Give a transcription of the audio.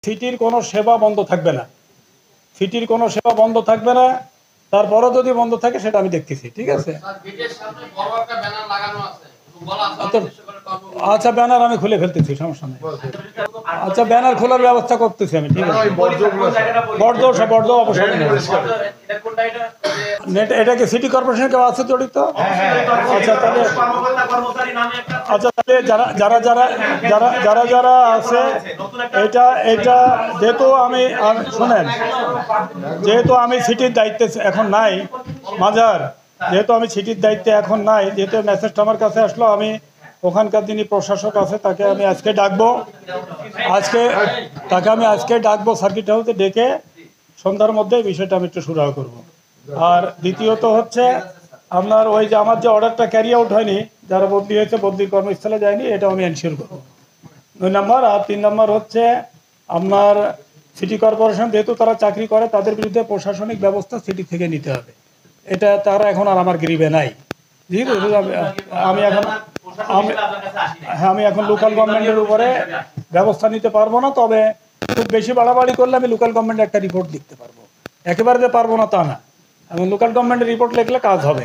সিটির কোনো সেবা বন্ধ থাকবে না, সিটির কোনো সেবা বন্ধ থাকবে না। তারপরও যদি বন্ধ থাকে সেটা আমি দেখতেছি, ঠিক আছে। আচ্ছা, ব্যানার আমি খুলে ফেলতেছি, সমস্যা নেই। আচ্ছা, ব্যানার খোলার ব্যবস্থা করতেছি আমি, ঠিক আছে। বর্জ্য অপসারণ। এটা কি সিটি কর্পোরেশন কেউ আছে জড়িত? আচ্ছা তাহলে যারা যারা যারা যারা যারা আছে, এটা যেহেতু আমি শোনেন, যেহেতু আমি সিটির দায়িত্বে এখন নাই, মাজার, যেহেতু আমি সিটির দায়িত্বে এখন নাই, যেহেতু মেসেজটা আমার কাছে আসলো, আমি ওখানকার যিনি প্রশাসক আছে তাকে আমি আজকে ডাকবো, আজকে ডাকবো সার্কিট হাউসে ডেকে সন্ধ্যার মধ্যে বিষয়টা আমি একটু সুরাহা করবো। আর দ্বিতীয়ত হচ্ছে আপনার ওই যে আমার যে অর্ডারটা ক্যারি আউট হয়নি, যারা বদলি হয়েছে বদলির কর্মস্থলে যায়নি, এটাও আমি এনশিওর করবো, 2 নম্বর। আর 3 নম্বর হচ্ছে আপনার সিটি কর্পোরেশন যেহেতু তারা চাকরি করে, তাদের বিরুদ্ধে প্রশাসনিক ব্যবস্থা সিটি থেকে নিতে হবে। এটা তারা এখন আর আমার গ্রিভে নাই। আমি এখন লোকাল গভর্নমেন্টের উপরে ব্যবস্থা নিতে পারবো না, তবে খুব বেশি বাড়াবাড়ি করলে আমি লোকাল গভর্নমেন্টে একটা রিপোর্ট লিখতে পারবো, একেবারে যে পারবো না তা না। এবং লোকাল গভর্নমেন্টের রিপোর্ট লিখলে কাজ হবে।